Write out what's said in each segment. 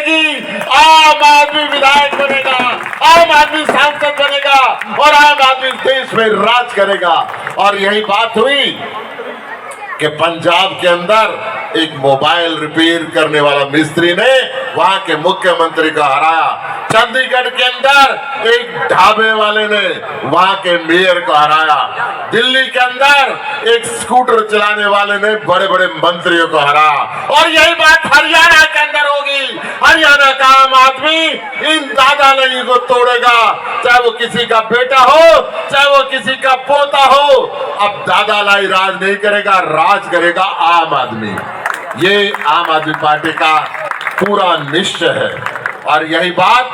बनेगी, आम आदमी विधायक बनेगा, आम आदमी सांसद बनेगा और आम आदमी देश में राज करेगा। और यही बात हुई कि पंजाब के अंदर एक मोबाइल रिपेयर करने वाला मिस्त्री ने वहां के मुख्यमंत्री को हराया। चंडीगढ़ के अंदर एक ढाबे वाले ने वहां के मेयर को हराया। दिल्ली के अंदर एक स्कूटर चलाने वाले ने बड़े बड़े मंत्रियों को हराया। और यही बात हरियाणा के अंदर होगी। हरियाणा का आम आदमी इन दादा नहीं को तोड़ेगा, चाहे वो किसी का बेटा हो, चाहे वो किसी का पोता हो। अब दादा लाई राज नहीं करेगा, राज करेगा आम आदमी। ये आम आदमी पार्टी का पूरा निश्चय है और यही बात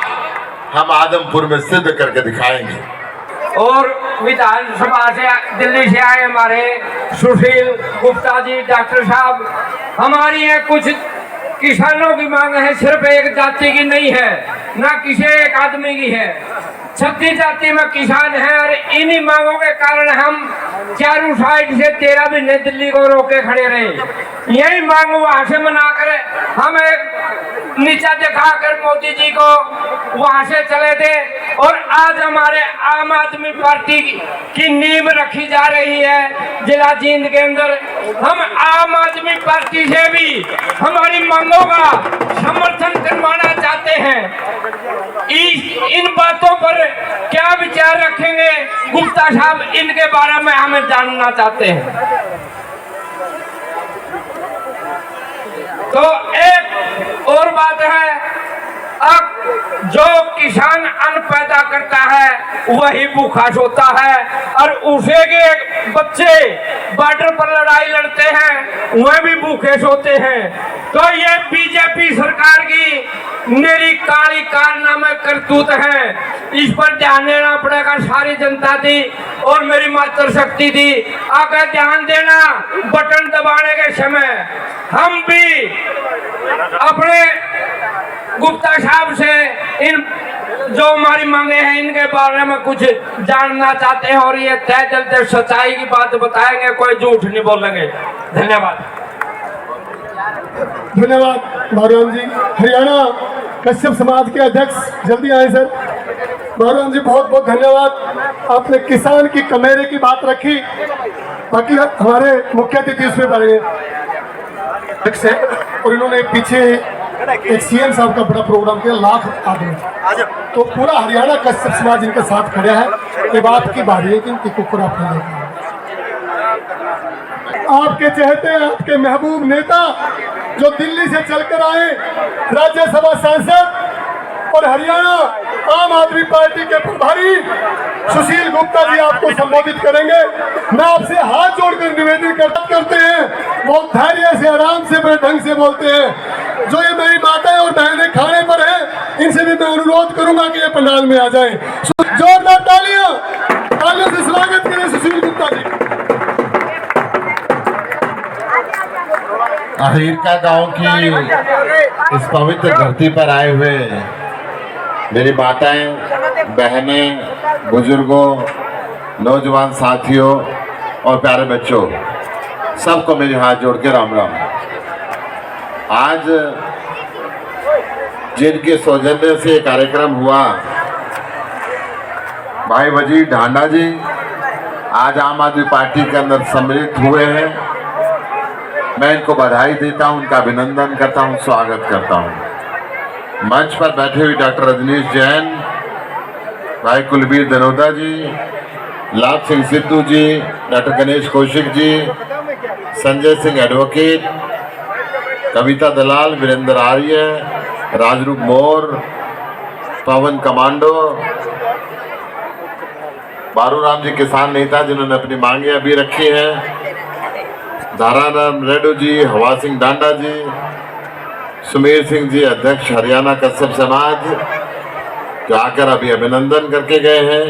हम आदमपुर में सिद्ध करके दिखाएंगे। और विधानसभा से दिल्ली से आए हमारे सुशील गुप्ता जी डॉक्टर साहब, हमारी है कुछ किसानों की मांग है, सिर्फ एक जाति की नहीं है, ना किसी एक आदमी की है, 36 जाति में किसान है। और इन्हीं मांगों के कारण हम चारों साइड से 13 महीने दिल्ली को रोके खड़े रहे। यही मांग वहां से मनाकर हम एक नीचा दिखाकर मोदी जी को वहां से चले थे। और आज हमारे आम आदमी पार्टी की नींव रखी जा रही है जिला जींद के अंदर। हम आम आदमी पार्टी से भी हमारी मांगों का समर्थन करवाना चाहते हैं। इन बातों पर क्या विचार रखेंगे गुप्ता साहब, इनके बारे में हमें जानना चाहते हैं। तो एक और बात है, अब जो किसान अन्न पैदा करता है वही भूखा सोता है और उसे के बच्चे बॉर्डर पर लड़ाई लड़ते हैं वह भी भूखे सोते हैं। तो ये बीजेपी सरकार की मेरी काली कारनामे करतूत है, इस पर ध्यान देना पड़ेगा सारी जनता थी और मेरी मातृशक्ति थी। आगे ध्यान देना, बटन दबाने के समय हम भी अपने गुप्ता साहब से इन जो हमारी मांगे हैं इनके बारे में कुछ जानना चाहते हैं और ये तय दिल से सच्चाई की बात बताएंगे, कोई झूठ नहीं बोलेंगे। धन्यवाद। धन्यवाद बाबूराम जी। हरियाणा कश्यप समाज के अध्यक्ष जल्दी आए सर। बाबूराम जी बहुत बहुत धन्यवाद, आपने किसान की कमेरे की बात रखी। बाकी हमारे मुख्य अतिथि उसमें बड़े है और इन्होंने पीछे एक सीएम साहब का बड़ा प्रोग्राम किया, लाख आदमी, तो पूरा हरियाणा कश्यप समाज इनके साथ खड़ा है। ये बात की बारी है कि इनकी कुकुर आपने देखा, आपके चहेते आपके महबूब नेता जो दिल्ली से चलकर आए, राज्यसभा सांसद और हरियाणा आम आदमी पार्टी के प्रभारी सुशील गुप्ता जी आपको संबोधित करेंगे। मैं आपसे हाथ जोड़कर निवेदन करते हैं, बहुत धैर्य से आराम से बड़े ढंग से बोलते हैं। जो ये मेरी माताएं और बहनें खाने पर हैं, इनसे भी मैं अनुरोध करूंगा कि ये पंडाल में आ जाएं। जोरदार तालियों से स्वागत करें सुशील गुप्ता जी। अहिरका गांव की इस पवित्र धरती पर आए हुए मेरी माताएं, बहनें, बुजुर्गों, नौजवान साथियों और प्यारे बच्चों, सबको मेरे हाथ जोड़ के राम राम। आज जिनके सौजन्य से कार्यक्रम हुआ, भाई वजीर ढांडा जी आज आम आदमी पार्टी के अंदर सम्मिलित हुए हैं। मैं इनको बधाई देता हूं, उनका अभिनंदन करता हूं, स्वागत करता हूं। मंच पर बैठे हुए डॉक्टर रजनीश जैन, भाई कुलबीर दनोदा जी, लाभ सिंह सिद्धू जी, डॉक्टर गणेश कौशिक जी, संजय सिंह एडवोकेट, कविता दलाल, वीरेंद्र आर्य, राजरूप मोर, पवन कमांडो, बारूराम जी किसान नेता जिन्होंने अपनी मांगे अभी रखी हैं, धाराराम रेड्डू जी, हवा सिंह डांडा जी, सुमेर सिंह जी अध्यक्ष हरियाणा कश्यप समाज जो आकर अभी अभिनंदन करके गए हैं,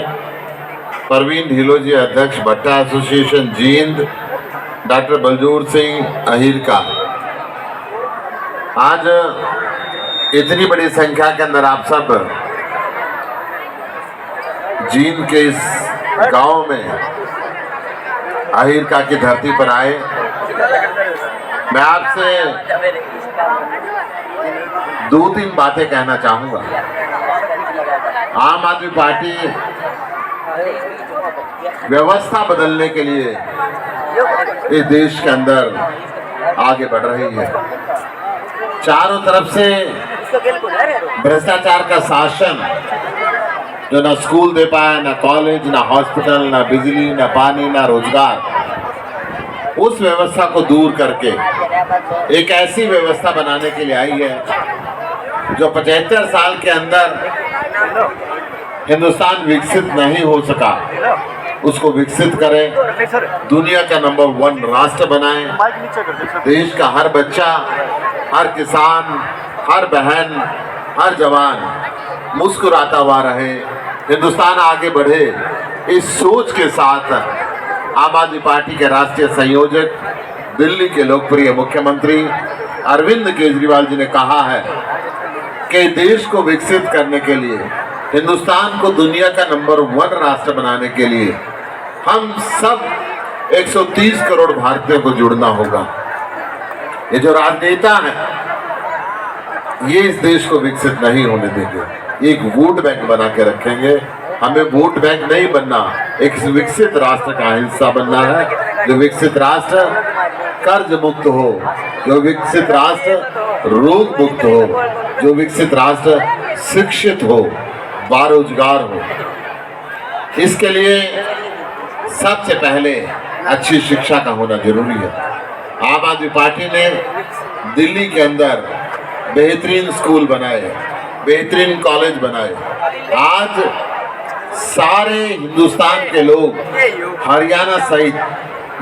परवीन ढीलो जी अध्यक्ष भट्टा एसोसिएशन जींद, डॉक्टर बलजूर सिंह अहिरका। आज इतनी बड़ी संख्या के अंदर आप सब जींद के इस गांव में अहिरका की धरती पर आए। मैं आपसे दो तीन बातें कहना चाहूंगा। आम आदमी पार्टी व्यवस्था बदलने के लिए इस देश के अंदर आगे बढ़ रही है। चारों तरफ से भ्रष्टाचार का शासन, जो ना स्कूल दे पाए, ना कॉलेज, ना हॉस्पिटल, ना बिजली, ना पानी, ना रोजगार, उस व्यवस्था को दूर करके एक ऐसी व्यवस्था बनाने के लिए आई है जो 75 साल के अंदर हिंदुस्तान विकसित नहीं हो सका, उसको विकसित करें, दुनिया का नंबर 1 राष्ट्र बनाएं, देश का हर बच्चा, हर किसान, हर बहन, हर जवान मुस्कुराता हुआ रहे, हिंदुस्तान आगे बढ़े। इस सोच के साथ आम आदमी पार्टी के राष्ट्रीय संयोजक, दिल्ली के लोकप्रिय मुख्यमंत्री अरविंद केजरीवाल जी ने कहा है कि देश को विकसित करने के लिए, हिंदुस्तान को दुनिया का नंबर 1 राष्ट्र बनाने के लिए हम सब 130 करोड़ भारतीयों को जुड़ना होगा। ये जो राजनेता हैं, ये इस देश को विकसित नहीं होने देंगे, एक वोट बैंक बना के रखेंगे। हमें वोट बैंक नहीं बनना, एक विकसित राष्ट्र का हिस्सा बनना है, जो विकसित राष्ट्र कर्ज मुक्त हो, जो विकसित राष्ट्र रोग मुक्त हो, जो विकसित राष्ट्र शिक्षित हो, बारोजगार हो। इसके लिए सबसे पहले अच्छी शिक्षा का होना जरूरी है। आम आदमी पार्टी ने दिल्ली के अंदर बेहतरीन स्कूल बनाए, बेहतरीन कॉलेज बनाए। आज सारे हिंदुस्तान के लोग, हरियाणा सहित,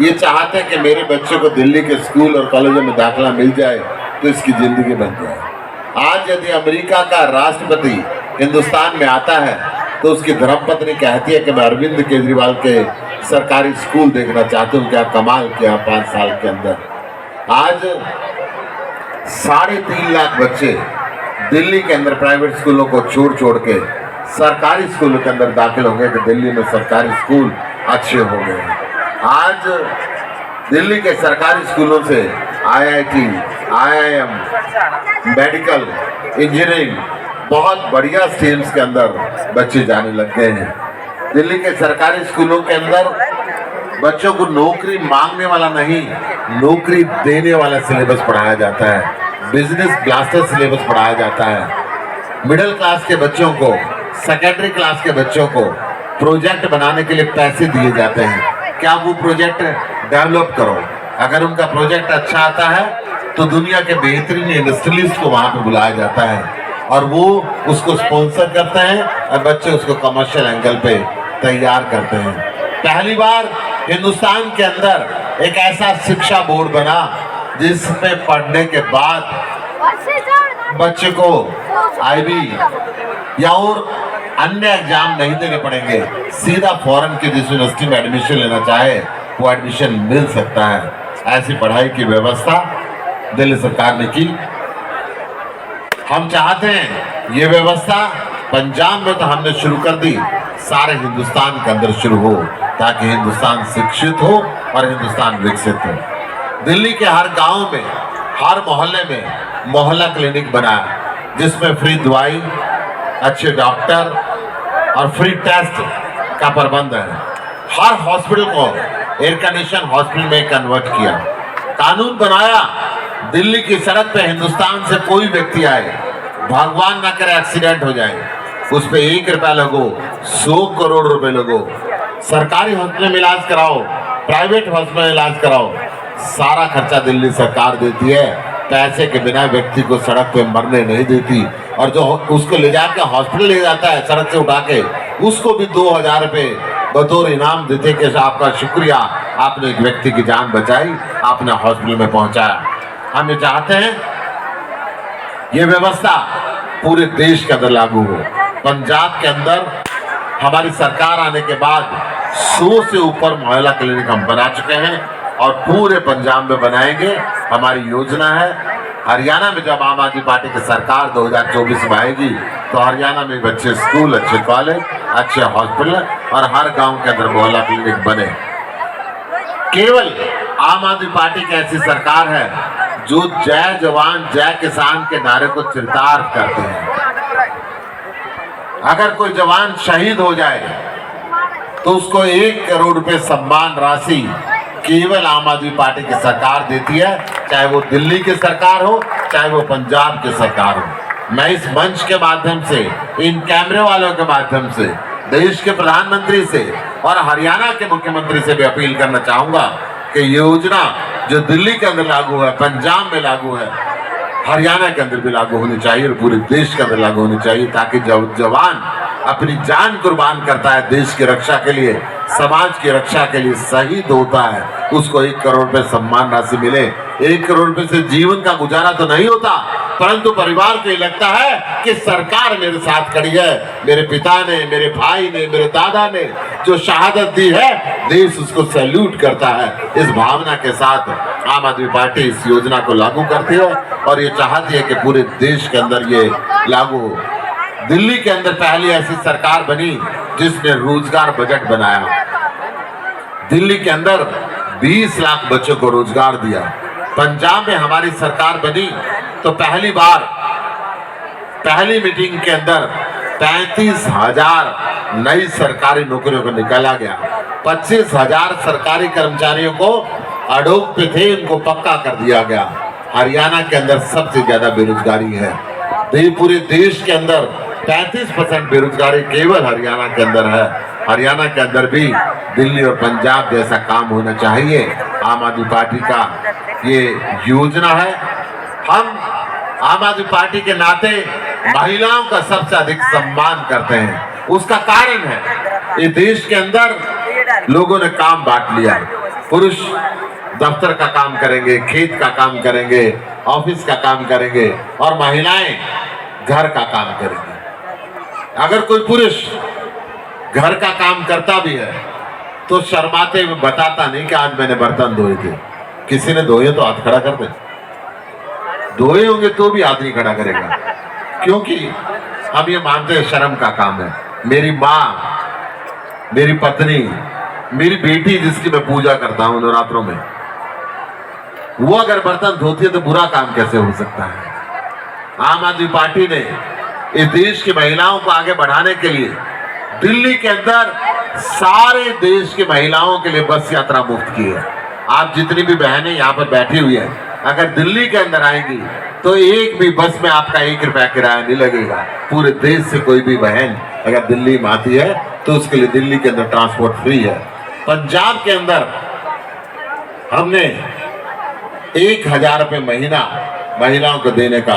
ये चाहते हैं कि मेरे बच्चों को दिल्ली के स्कूल और कॉलेजों में दाखिला मिल जाए तो इसकी जिंदगी बन जाए। आज यदि अमेरिका का राष्ट्रपति हिंदुस्तान में आता है तो उसकी धर्मपत्नी कहती है कि मैं अरविंद केजरीवाल के सरकारी स्कूल देखना चाहती हूँ। क्या कमाल किया 5 साल के अंदर। आज 3.5 लाख बच्चे दिल्ली के अंदर प्राइवेट स्कूलों को छोड़ के सरकारी स्कूलों के अंदर दाखिल होंगे कि दिल्ली में सरकारी स्कूल अच्छे हो गए। आज दिल्ली के सरकारी स्कूलों से IIT, IIM, मेडिकल, इंजीनियरिंग, बहुत बढ़िया स्ट्रीम्स के अंदर बच्चे जाने लग गए हैं। दिल्ली के सरकारी स्कूलों के अंदर बच्चों को नौकरी मांगने वाला नहीं, नौकरी देने वाला सिलेबस पढ़ाया जाता है। बिजनेस ब्लास्टर सिलेबस पढ़ाया जाता है। मिडिल क्लास के बच्चों को, सेकेंडरी क्लास के बच्चों को प्रोजेक्ट बनाने के लिए पैसे दिए जाते हैं। क्या वो प्रोजेक्ट डेवलप करो। अगर उनका प्रोजेक्ट अच्छा आता है तो दुनिया के बेहतरीन इंडस्ट्रियलिस्ट को वहां पे बुलाया जाता है और वो उसको स्पॉन्सर करते हैं और बच्चे उसको कमर्शियल एंगल पे तैयार करते हैं। पहली बार हिंदुस्तान के अंदर एक ऐसा शिक्षा बोर्ड बना जिसमें पढ़ने के बाद बच्चे को IB या और अन्य एग्जाम नहीं देने पड़ेंगे, सीधा फॉरेन की जिस यूनिवर्सिटी में एडमिशन लेना चाहे वो एडमिशन मिल सकता है। ऐसी पढ़ाई की व्यवस्था दिल्ली सरकार ने की। हम चाहते हैं ये व्यवस्था पंजाब में तो हमने शुरू कर दी, सारे हिंदुस्तान के अंदर शुरू हो ताकि हिंदुस्तान शिक्षित हो और हिंदुस्तान विकसित हो। दिल्ली के हर गांव में, हर मोहल्ले में मोहल्ला क्लिनिक बनाया जिसमें फ्री दवाई, अच्छे डॉक्टर और फ्री टेस्ट का प्रबंध है। हर हॉस्पिटल को एयर कंडीशन हॉस्पिटल में कन्वर्ट किया। कानून बनाया, दिल्ली की सड़क पे हिंदुस्तान से कोई व्यक्ति आए, भगवान ना करे एक्सीडेंट हो जाए, उस पे 1 रुपया लगो, 100 करोड़ रुपए लगो। सरकारी हॉस्पिटल में इलाज कराओ, प्राइवेट हॉस्पिटल में इलाज कराओ, सारा खर्चा दिल्ली सरकार देती है। पैसे के बिना व्यक्ति को सड़क पे मरने नहीं देती और जो उसको ले जाकर हॉस्पिटल ले जाता है सड़क से उठा के, उसको भी 2000 रुपए बतौर इनाम देते कि आपका शुक्रिया, आपने एक व्यक्ति की जान बचाई, आपने हॉस्पिटल में पहुंचाया। हम ये चाहते हैं ये व्यवस्था पूरे देश के अंदर लागू हो। पंजाब के अंदर हमारी सरकार आने के बाद 100 से ऊपर मोहल्ला क्लिनिक हम बना चुके हैं और पूरे पंजाब में बनाएंगे। हमारी योजना है हरियाणा में जब आम आदमी पार्टी की सरकार 2024 में आएगी तो हरियाणा में अच्छे स्कूल, अच्छे कॉलेज, अच्छे हॉस्पिटल और हर गांव के अंदर मोहल्ला क्लिनिक बने। केवल आम आदमी पार्टी की ऐसी सरकार है जो जय जवान जय किसान के नारे को चरितार्थ करते हैं। अगर कोई जवान शहीद हो जाए तो उसको 1 करोड़ रुपए सम्मान राशि केवल आम आदमी पार्टी की सरकार देती है, चाहे वो दिल्ली की सरकार हो, चाहे वो पंजाब की सरकार हो। मैं इस मंच के माध्यम से, इन कैमरे वालों के माध्यम से देश के प्रधानमंत्री से और हरियाणा के मुख्यमंत्री से भी अपील करना चाहूंगा कि ये योजना जो दिल्ली के अंदर लागू है, पंजाब में लागू है, हरियाणा के अंदर भी लागू होनी चाहिए और पूरे देश के अंदर लागू होनी चाहिए, ताकि जब जवान अपनी जान कुर्बान करता है देश की रक्षा के लिए, समाज की रक्षा के लिए, शहीद होता है, उसको 1 करोड़ रुपए सम्मान राशि मिले। 1 करोड़ रुपए से जीवन का गुजारा तो नहीं होता, परंतु परिवार को ये लगता है कि सरकार मेरे साथ खड़ी है, मेरे पिता ने, मेरे भाई ने, मेरे दादा ने जो शहादत दी है, देश उसको सैल्यूट करता है। इस भावना के साथ आम आदमी पार्टी इस योजना को लागू करती है और ये चाहती है कि पूरे देश के अंदर ये लागू हो। दिल्ली के अंदर पहली ऐसी सरकार बनी जिसने रोजगार बजट बनाया। दिल्ली के अंदर 20 लाख बच्चों को रोजगार दिया। पंजाब में हमारी सरकार बनी तो पहली बार पहली मीटिंग के अंदर 35,000 नई सरकारी नौकरियों को निकाला गया। 25,000 सरकारी कर्मचारियों को अडोक पे थे, उनको पक्का कर दिया गया। हरियाणा के अंदर सबसे ज्यादा बेरोजगारी है। पूरे देश के अंदर 35% बेरोजगारी केवल हरियाणा के अंदर है। हरियाणा के अंदर भी दिल्ली और पंजाब जैसा काम होना चाहिए। आम आदमी पार्टी का ये योजना है। हम आम आदमी पार्टी के नाते महिलाओं का सबसे अधिक सम्मान करते हैं। उसका कारण है ये देश के अंदर लोगों ने काम बांट लिया। पुरुष दफ्तर का काम करेंगे, खेत का काम करेंगे, ऑफिस का काम करेंगे और महिलाएं घर का काम करेंगे। अगर कोई पुरुष घर का काम करता भी है तो शर्माते हुए बताता नहीं कि आज मैंने बर्तन धोए थे। किसी ने धोए तो हाथ खड़ा कर दे। धोए होंगे तो भी हाथ नहीं खड़ा करेगा, क्योंकि हम ये मानते हैं शर्म का काम है। मेरी माँ, मेरी पत्नी, मेरी बेटी जिसकी मैं पूजा करता हूँ नवरात्रों में, वो अगर बर्तन धोती है तो बुरा काम कैसे हो सकता है। आम आदमी पार्टी ने इस देश की महिलाओं को आगे बढ़ाने के लिए दिल्ली के अंदर सारे देश की महिलाओं के लिए बस यात्रा मुफ्त की है। आप जितनी भी बहनें यहाँ पर बैठी हुई है, अगर दिल्ली के अंदर आएंगी तो एक भी बस में आपका 1 रुपया किराया नहीं लगेगा। पूरे देश से कोई भी बहन अगर दिल्ली में आती है तो उसके लिए दिल्ली के अंदर ट्रांसपोर्ट फ्री है। पंजाब के अंदर हमने 1,000 रुपये महीना महिलाओं को देने का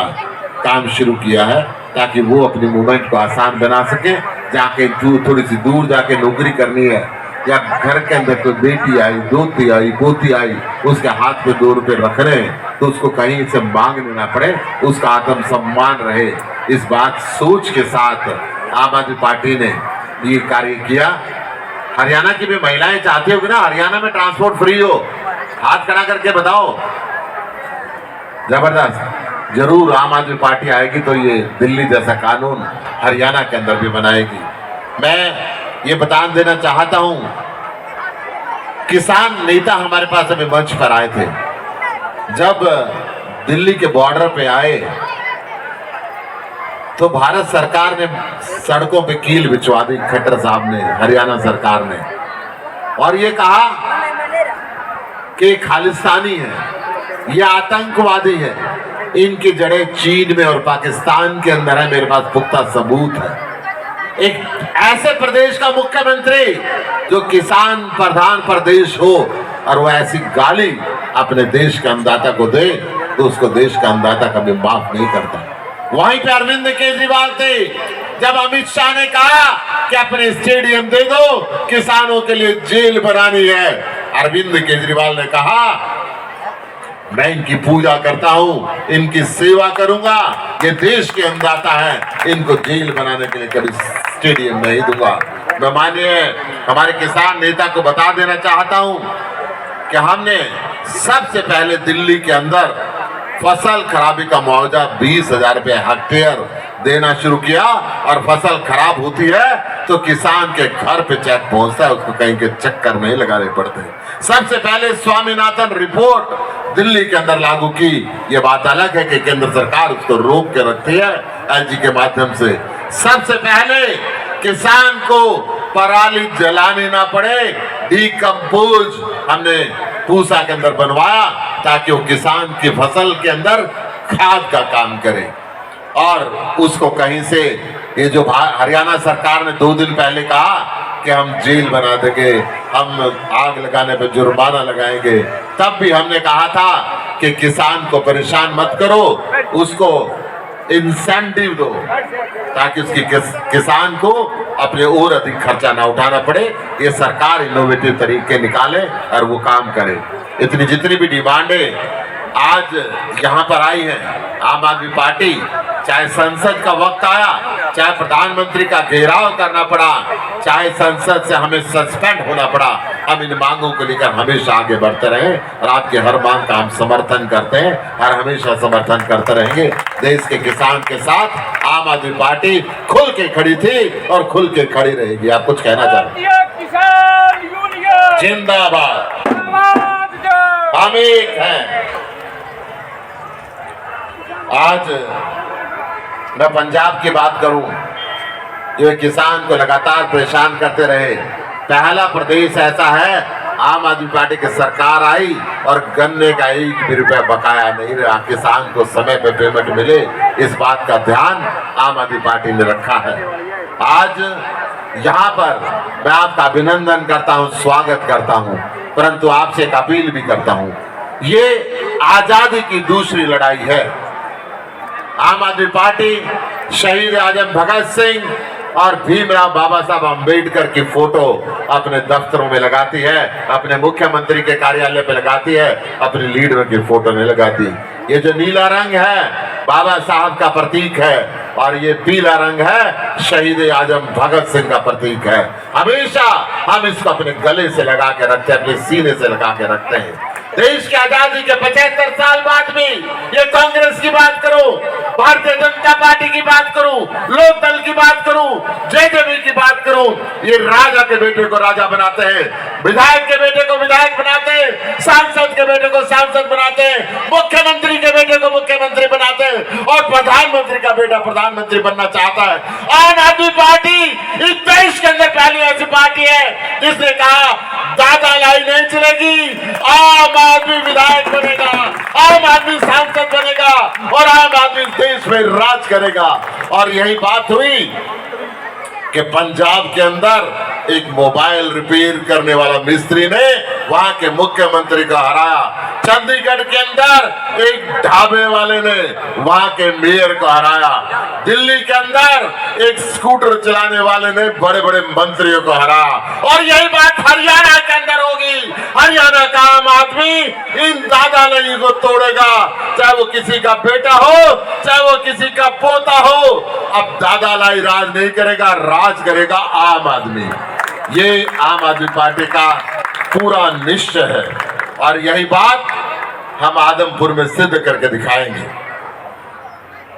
काम शुरू किया है, ताकि वो अपनी मूवमेंट को आसान बना सके। जाके थोड़ी सी दूर जाके नौकरी करनी है, या घर के अंदर कोई बेटी आई, दोती आई, पोती आई, उसके हाथ पे 2 रुपए रख रहे हैं तो उसको कहीं से मांगने ना पड़े, उसका आत्मसम्मान रहे। इस बात सोच के साथ आम आदमी पार्टी ने ये कार्य किया। हरियाणा की भी महिलाएं चाहती होगी ना हरियाणा में ट्रांसपोर्ट फ्री हो, हाथ खड़ा करके बताओ। जबरदस्त, जरूर आम आदमी पार्टी आएगी तो ये दिल्ली जैसा कानून हरियाणा के अंदर भी बनाएगी। मैं ये बता देना चाहता हूं, किसान नेता हमारे पास अभी मंच पर आए थे। जब दिल्ली के बॉर्डर पे आए तो भारत सरकार ने सड़कों पे कील बिछवा दी, खट्टर साहब ने, हरियाणा सरकार ने, और ये कहा कि खालिस्तानी है, ये आतंकवादी है, इनकी जड़ें चीन में और पाकिस्तान के अंदर है। मेरे पास पुख्ता सबूत है। एक ऐसे प्रदेश का मुख्यमंत्री जो किसान प्रधान प्रदेश हो और वो ऐसी गाली अपने देश के अन्नदाता को दे तो उसको देश का अन्नदाता कभी माफ नहीं करता। वहीं पे अरविंद केजरीवाल थे, जब अमित शाह ने कहा कि अपने स्टेडियम दे दो, किसानों के लिए जेल बनानी है, अरविंद केजरीवाल ने कहा मैं इनकी पूजा करता हूं, इनकी सेवा करूंगा, ये देश के अन्नदाता हैं, इनको जेल बनाने के लिए कभी स्टेडियम नहीं दूंगा। मैं माननीय हमारे किसान नेता को बता देना चाहता हूं कि हमने सबसे पहले दिल्ली के अंदर फसल खराबी का मुआवजा 20,000 रुपये हेक्टेयर देना शुरू किया, और फसल खराब होती है तो किसान के घर पे चेक पहुंचता है, उसको कहीं के चक्कर नहीं लगाने पड़ते। सबसे पहले स्वामीनाथन रिपोर्ट दिल्ली के अंदर लागू की। ये बात अलग है कि केंद्र सरकार उसको रोक के रखती है एलजी के माध्यम से। सबसे पहले किसान को पराली जलानी ना पड़े, डीकम्पोज हमने पूसा के अंदर बनवाया ताकि वो किसान की फसल के अंदर खाद का काम करे। और उसको कहीं से, ये जो हरियाणा सरकार ने 2 दिन पहले कहा कि हम जेल बना देंगे, हम आग लगाने पे जुर्माना लगाएंगे, तब भी हमने कहा था कि किसान को परेशान मत करो, उसको इंसेंटिव दो ताकि उसकी किसान को अपने और अधिक खर्चा ना उठाना पड़े। ये सरकार इनोवेटिव तरीके निकाले और वो काम करे। इतनी जितनी भी डिमांडें आज यहाँ पर आई हैं आम आदमी पार्टी, चाहे संसद का वक्त आया, चाहे प्रधानमंत्री का घेराव करना पड़ा, चाहे संसद से हमें सस्पेंड होना पड़ा, हम इन मांगों को लेकर हमेशा आगे बढ़ते रहे और आपके हर मांग का हम समर्थन करते हैं और हमेशा समर्थन करते रहेंगे। देश के किसान के साथ आम आदमी पार्टी खुल के खड़ी थी और खुल के खड़ी रहेगी। आप कुछ कहना चाहते हैं? जिंदाबाद, हम एक हैं। आज मैं पंजाब की बात करूं, जो किसान को लगातार परेशान करते रहे। पहला प्रदेश ऐसा है आम आदमी पार्टी की सरकार आई और गन्ने का 1 भी रुपया बकाया नहीं रहा, किसान को समय पे पेमेंट मिले, इस बात का ध्यान आम आदमी पार्टी ने रखा है। आज यहाँ पर मैं आपका अभिनंदन करता हूँ, स्वागत करता हूँ, परंतु आपसे एक अपील भी करता हूँ। ये आजादी की दूसरी लड़ाई है। आम आदमी पार्टी शहीद आजम भगत सिंह और भीमराव बाबा साहब अंबेडकर की फोटो अपने दफ्तरों में लगाती है, अपने मुख्यमंत्री के कार्यालय पे लगाती है, अपने लीडर की फोटो नहीं लगाती। ये जो नीला रंग है बाबा साहब का प्रतीक है और ये पीला रंग है शहीद आजम भगत सिंह का प्रतीक है। हमेशा हम इसको अपने गले से लगा के रखते हैं, अपने सीने से लगा के रखते हैं। देश की आजादी के 75 साल बाद भी ये कांग्रेस की बात करूं, भारतीय जनता पार्टी की बात करूं, लोकदल की बात करूं, जेजेपी की बात करूं, ये राजा के बेटे को राजा बनाते हैं, विधायक के बेटे को विधायक बनाते हैं, सांसद के बेटे को सांसद बनाते हैं, मुख्यमंत्री के बेटे को मुख्यमंत्री बनाते हैं और प्रधानमंत्री का बेटा प्रधानमंत्री बनना चाहता है। आम आदमी पार्टी इस देश के अंदर पहली ऐसी पार्टी है जिसने कहा दादा लाई नहीं चलेगी, आम आदमी विधायक बनेगा, आम आदमी सांसद बनेगा और आम आदमी देश में राज करेगा। और यही बात हुई कि पंजाब के अंदर एक मोबाइल रिपेयर करने वाला मिस्त्री ने वहां के मुख्यमंत्री को हराया। चंडीगढ़ के अंदर एक ढाबे वाले ने वहां के मेयर को हराया। दिल्ली के अंदर एक स्कूटर चलाने वाले ने बड़े बड़े मंत्रियों को हराया। और यही बात हरियाणा के अंदर होगी। हरियाणा का आम आदमी इन दादा लाई को तोड़ेगा, चाहे वो किसी का बेटा हो, चाहे वो किसी का पोता हो। अब दादा लाई राज नहीं करेगा, राज करेगा आम आदमी। ये आम आदमी पार्टी का पूरा निश्चय है और यही बात हम आदमपुर में सिद्ध करके दिखाएंगे।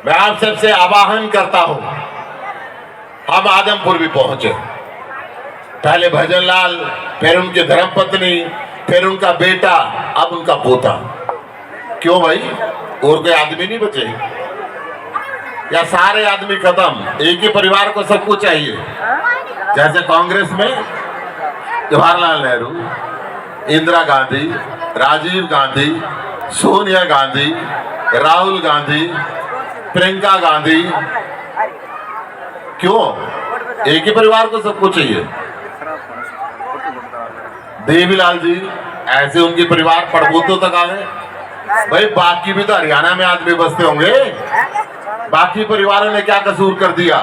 मैं आप सबसे आवाहन करता हूं, हम आदमपुर भी पहुंचे। पहले भजन लाल, फिर उनकी धर्मपत्नी, फिर उनका बेटा, अब उनका पोता। क्यों भाई, और कोई आदमी नहीं बचे या सारे आदमी खत्म? एक ही परिवार को सब कुछ चाहिए। जैसे कांग्रेस में जवाहरलाल नेहरू, इंदिरा गांधी, राजीव गांधी, सोनिया गांधी, राहुल गांधी, प्रियंका गांधी। क्यों? एक ही परिवार को सब कुछ चाहिए। देवीलाल जी ऐसे उनके परिवार पड़बूतों तक आ गए। भाई बाकी भी तो हरियाणा में आदमी बसते होंगे, बाकी परिवारों ने क्या कसूर कर दिया?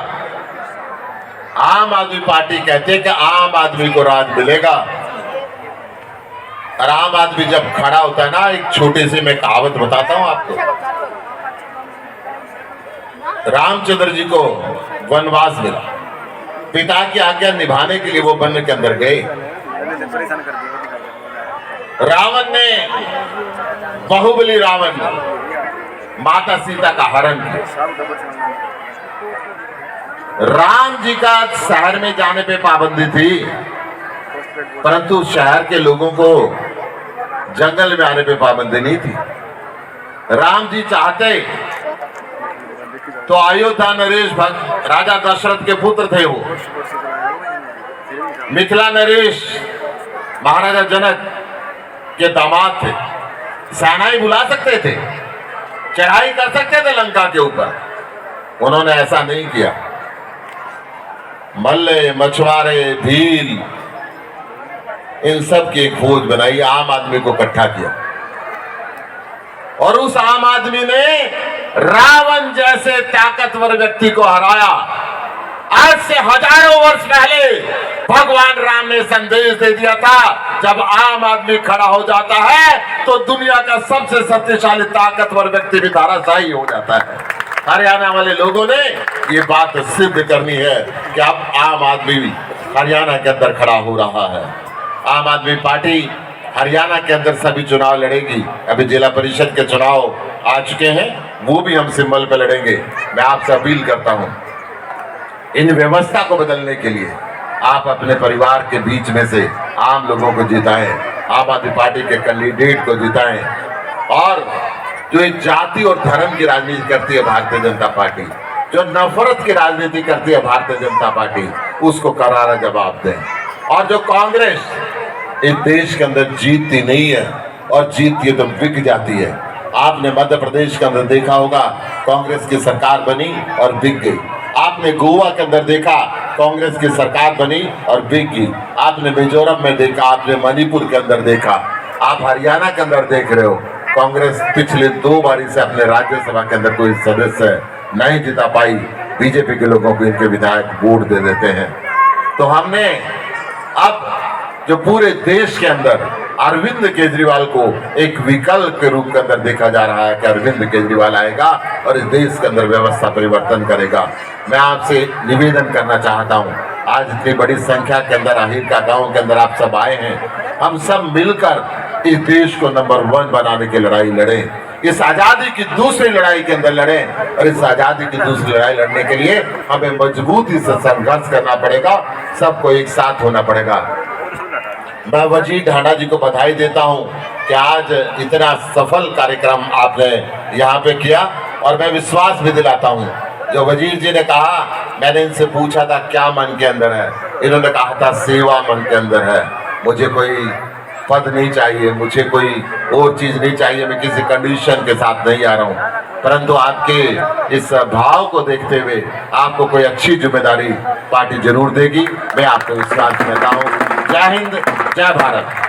आम आदमी पार्टी कहते हैं कि आम आदमी को राज मिलेगा। और आम आदमी जब खड़ा होता है ना, एक छोटे से मैं कहावत बताता हूं आपको। रामचंद्र जी को वनवास मिला, पिता की आज्ञा निभाने के लिए वो वन के अंदर गए। रावण ने, बाहुबली रावण ने माता सीता का हरण किया। राम जी का शहर में जाने पे पाबंदी थी, परंतु शहर के लोगों को जंगल में आने पे पाबंदी नहीं थी। राम जी चाहते तो अयोध्या नरेश भक्त राजा दशरथ के पुत्र थे, वो मिथिला नरेश महाराजा जनक के दामाद थे। सेनाएं बुला सकते थे, चढ़ाई कर सकते थे लंका के ऊपर, उन्होंने ऐसा नहीं किया। मल्ले, मछुआरे, भील, इन सब की एक फौज बनाई, आम आदमी को इकट्ठा किया और उस आम आदमी ने रावण जैसे ताकतवर व्यक्ति को हराया। आज से हजारों वर्ष पहले भगवान राम ने संदेश दे दिया था, जब आम आदमी खड़ा हो जाता है तो दुनिया का सबसे शक्तिशाली ताकतवर व्यक्ति भी धराशायी हो जाता है। हरियाणा वाले लोगों ने ये बात सिद्ध करनी है कि अब आम आदमी भी हरियाणा के अंदर खड़ा हो रहा है। आम आदमी पार्टी हरियाणा के अंदर सभी चुनाव लड़ेगी। अभी जिला परिषद के चुनाव आ चुके हैं, वो भी हम सिंबल पे लड़ेंगे। मैं आपसे अपील करता हूं, इन व्यवस्था को बदलने के लिए आप अपने परिवार के बीच में से आम लोगों को जिताएं, आम आदमी पार्टी के कैंडिडेट को जिताएं। और जो एक जाति और धर्म की राजनीति करती है भारतीय जनता पार्टी, जो नफरत की राजनीति करती है भारतीय जनता पार्टी, उसको करारा जवाब दें। और जो कांग्रेस इस देश के अंदर जीतती नहीं है और जीतती है तो बिक जाती है। आपने मध्य प्रदेश के अंदर देखा होगा, कांग्रेस की सरकार बनी और बिक गई। आपने गोवा के अंदर देखा, कांग्रेस की सरकार बनी और बिक गई। आपने मिजोरम में देखा, आपने मणिपुर के अंदर देखा, आप हरियाणा के अंदर देख रहे हो। कांग्रेस पिछले 2 बारी से अपने राज्यसभा के अंदर कोई सदस्य नहीं जिता पाई। बीजेपी के लोगों को इनके विधायक वोट दे देते हैं। तो हमने अब जो पूरे देश के अंदर अरविंद केजरीवाल को एक विकल्प के रूप के अंदर देखा जा रहा है कि अरविंद केजरीवाल आएगा और इस देश के अंदर व्यवस्था परिवर्तन करेगा। मैं आपसे निवेदन करना चाहता हूं, आज इतनी बड़ी संख्या के अंदर अहिर का गांव के अंदर आप सब आए हैं। हम सब मिलकर इस देश को नंबर 1 बनाने की लड़ाई लड़ें, इस आजादी की दूसरी लड़ाई के अंदर लड़ें। और इस आजादी की दूसरी लड़ाई लड़ने के लिए हमें मजबूती से संघर्ष करना पड़ेगा, सबको एक साथ होना पड़ेगा। मैं वजीर ढांडा जी को बधाई देता हूं कि आज इतना सफल कार्यक्रम आपने यहाँ पे किया। और मैं विश्वास भी दिलाता हूं, जो वजीर जी ने कहा, मैंने इनसे पूछा था क्या मन के अंदर है, इन्होंने कहा था सेवा मन के अंदर है। मुझे कोई पद नहीं चाहिए, मुझे कोई और चीज नहीं चाहिए, मैं किसी कंडीशन के साथ नहीं आ रहा हूँ, परंतु आपके इस भाव को देखते हुए आपको कोई अच्छी जिम्मेदारी पार्टी जरूर देगी। मैं आपको विश्वास देता हूँ। जय हिंद, जय भारत।